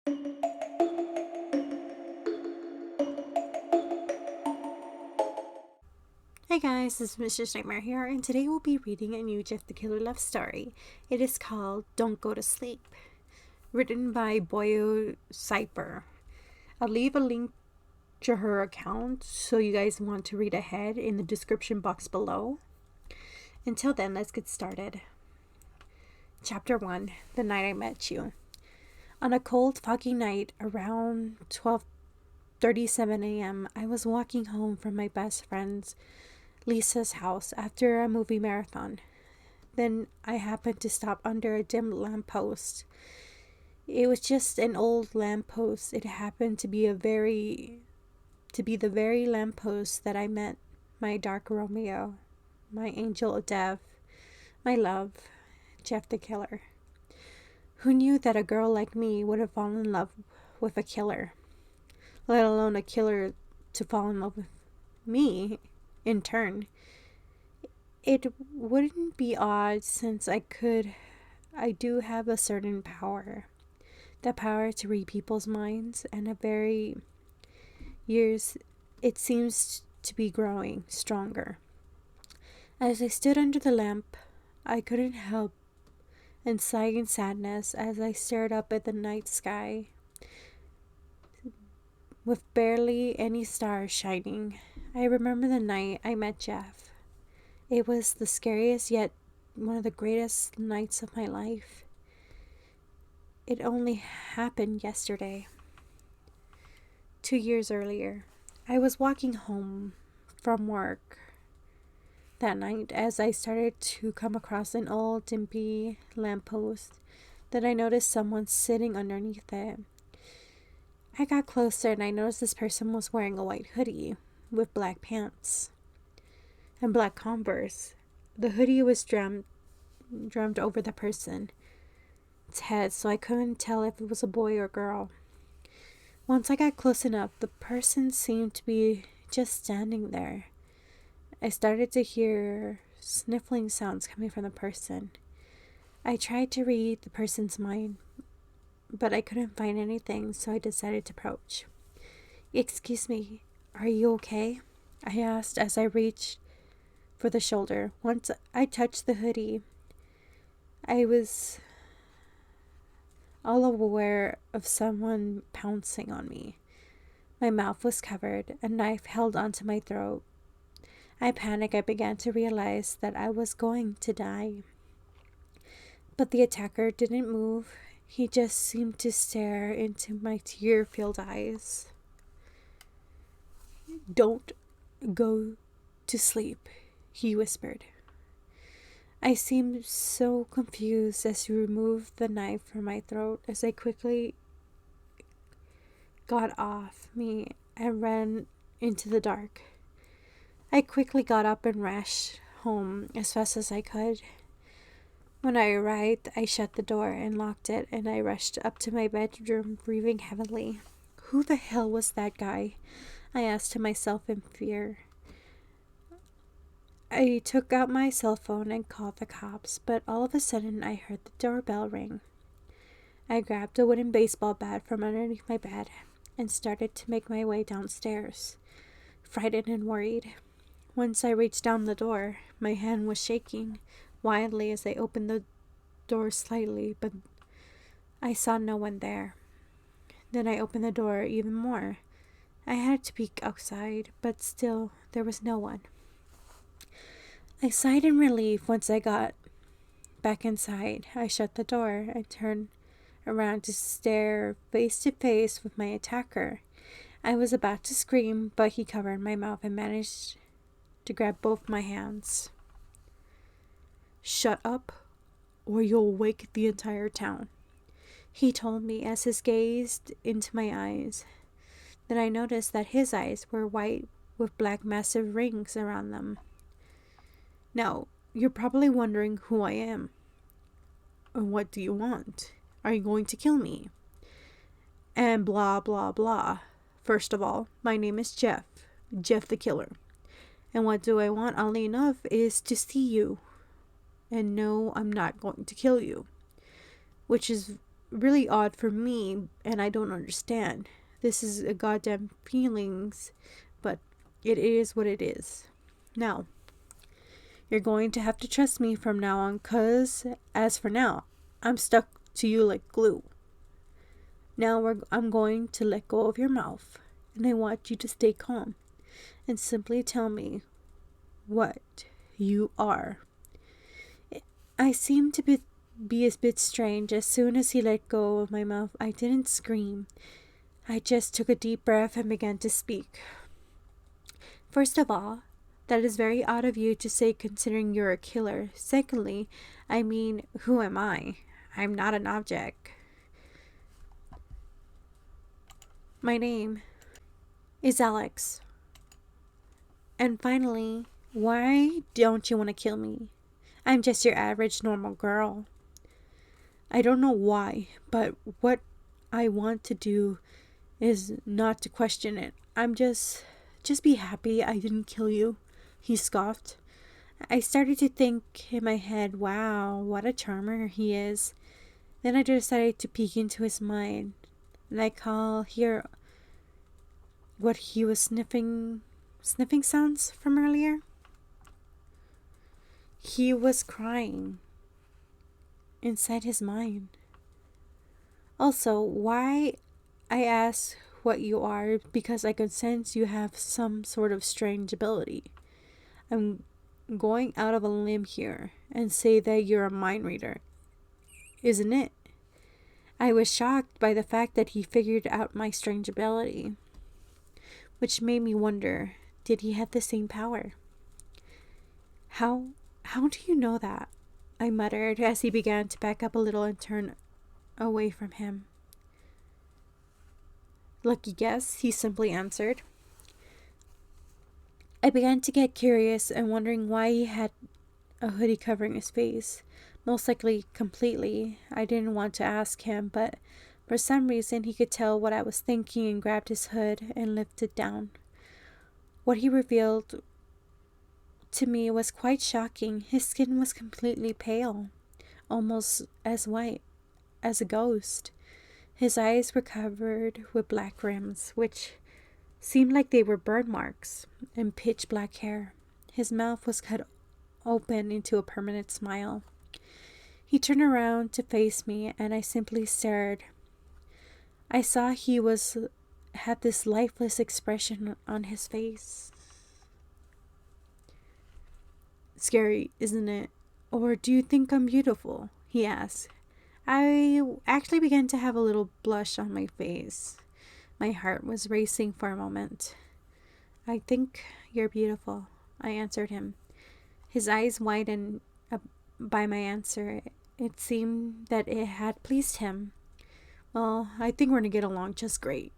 Hey guys, this is Mr. Nightmare here, and today we'll be reading a new Jeff the Killer love story. It is called Don't Go to Sleep, written by Boyo Cyper. I'll leave a link to her account so you guys want to read ahead in the description box below. Until then, let's get started. Chapter 1, The Night I Met You. On a cold, foggy night around 12:37 a.m., I was walking home from my best friend's Lisa's house after a movie marathon. Then I happened to stop under a dim lamppost. It was just an old lamppost. It happened to be the very lamppost that I met my dark Romeo, my angel of death, my love, Jeff the Killer. Who knew that a girl like me would have fallen in love with a killer, let alone a killer to fall in love with me in turn? It wouldn't be odd since I do have a certain power. The power to read people's minds, and years it seems to be growing stronger. As I stood under the lamp, I couldn't help and sigh in sadness as I stared up at the night sky with barely any stars shining. I remember the night I met Jeff. It was the scariest yet one of the greatest nights of my life. It only happened yesterday. 2 years earlier, I was walking home from work that night as I started to come across an old dimpy lamppost that I noticed someone sitting underneath it. I got closer and I noticed this person was wearing a white hoodie with black pants and black Converse. The hoodie was draped over the person's head, so I couldn't tell if it was a boy or girl. Once I got close enough, the person seemed to be just standing there. I started to hear sniffling sounds coming from the person. I tried to read the person's mind, but I couldn't find anything, so I decided to approach. "Excuse me, are you okay?" I asked as I reached for the shoulder. Once I touched the hoodie, I was all aware of someone pouncing on me. My mouth was covered, a knife held onto my throat. I panicked. I began to realize that I was going to die. But the attacker didn't move. He just seemed to stare into my tear-filled eyes. "Don't go to sleep," he whispered. I seemed so confused as he removed the knife from my throat as I quickly got off me and ran into the dark. I quickly got up and rushed home as fast as I could. When I arrived, I shut the door and locked it, and I rushed up to my bedroom, breathing heavily. Who the hell was that guy? I asked myself in fear. I took out my cell phone and called the cops, but all of a sudden I heard the doorbell ring. I grabbed a wooden baseball bat from underneath my bed and started to make my way downstairs, frightened and worried. Once I reached down the door, my hand was shaking wildly as I opened the door slightly, but I saw no one there. Then I opened the door even more. I had to peek outside, but still there was no one. I sighed in relief once I got back inside. I shut the door and turned around to stare face to face with my attacker. I was about to scream, but he covered my mouth and managed to grab both my hands. "Shut up, or you'll wake the entire town," he told me as he gazed into my eyes. Then I noticed that his eyes were white with black massive rings around them. "Now, you're probably wondering who I am. And what do you want? Are you going to kill me? And blah, blah, blah. First of all, my name is Jeff the Killer. And what do I want, oddly enough, is to see you. And no, I'm not going to kill you. Which is really odd for me, and I don't understand. This is a goddamn feelings, but it is what it is. Now, you're going to have to trust me from now on, cause as for now, I'm stuck to you like glue. Now I'm going to let go of your mouth, and I want you to stay calm and simply tell me what you are. I seemed to be a bit strange. As soon as he let go of my mouth, I didn't scream. I just took a deep breath and began to speak. First of all, that is very odd of you to say considering you're a killer. Secondly, I mean, who am I? I'm not an object. My name is Alex. And finally, why don't you want to kill me? I'm just your average normal girl. I don't know why, but what I want to do is not to question it. I'm just be happy I didn't kill you, he scoffed. I started to think in my head, wow, what a charmer he is. Then I decided to peek into his mind, and I call hear what he was sniffing sounds from earlier. He was crying inside his mind. Also, why I ask what you are, because I can sense you have some sort of strange ability. I'm going out of a limb here and say that you're a mind reader, isn't it? I was shocked by the fact that he figured out my strange ability, which made me wonder, did he have the same power? How do you know that? I muttered as he began to back up a little and turn away from him. Lucky guess, he simply answered. I began to get curious and wondering why he had a hoodie covering his face. Most likely completely. I didn't want to ask him, but for some reason he could tell what I was thinking and grabbed his hood and lifted down. What he revealed to me was quite shocking. His skin was completely pale, almost as white as a ghost. His eyes were covered with black rims, which seemed like they were burn marks, and pitch black hair. His mouth was cut open into a permanent smile. He turned around to face me, and I simply stared. I saw he had this lifeless expression on his face. Scary, isn't it? Or do you think I'm beautiful? He asked. I actually began to have a little blush on my face. My heart was racing for a moment. I think you're beautiful, I answered him. His eyes widened by my answer. It seemed that it had pleased him. Well, I think we're going to get along just great.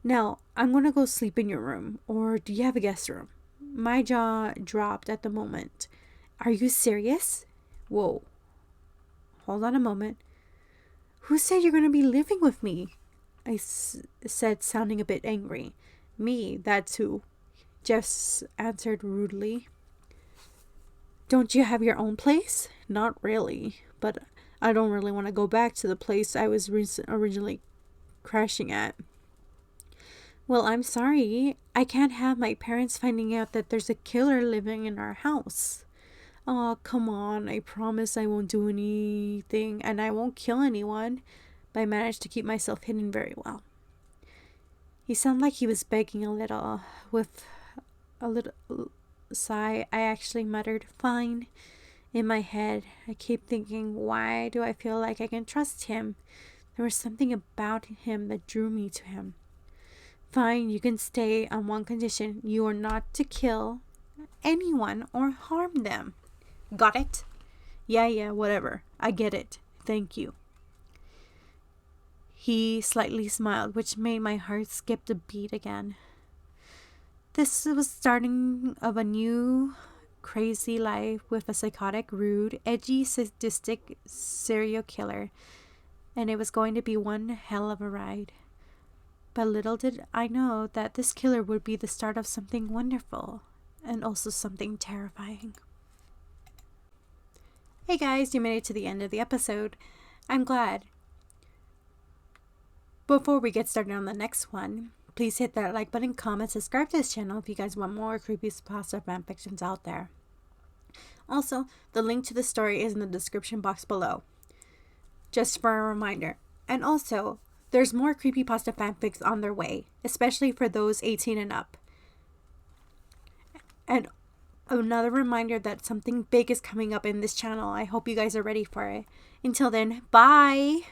Now, I'm going to go sleep in your room, or do you have a guest room? My jaw dropped at the moment. Are you serious? Whoa. Hold on a moment. Who said you're going to be living with me? I said, sounding a bit angry. Me, that's who. Jeff answered rudely. Don't you have your own place? Not really, but I don't really want to go back to the place I was originally crashing at. Well, I'm sorry. I can't have my parents finding out that there's a killer living in our house. Oh, come on. I promise I won't do anything and I won't kill anyone. But I managed to keep myself hidden very well. He sounded like he was begging a little. With a little sigh, I actually muttered, fine. In my head, I kept thinking, why do I feel like I can trust him? There was something about him that drew me to him. Fine, you can stay on one condition. You are not to kill anyone or harm them. Got it? Yeah, whatever. I get it. Thank you. He slightly smiled, which made my heart skip a beat again. This was the starting of a new crazy life with a psychotic, rude, edgy, sadistic serial killer, and it was going to be one hell of a ride. But little did I know that this killer would be the start of something wonderful and also something terrifying. Hey guys, you made it to the end of the episode. I'm glad. Before we get started on the next one, please hit that like button, comment, subscribe to this channel if you guys want more creepypasta fanfictions out there. Also, the link to the story is in the description box below, just for a reminder. And also, there's more creepypasta fanfics on their way, especially for those 18 and up. And another reminder that something big is coming up in this channel. I hope you guys are ready for it. Until then, bye!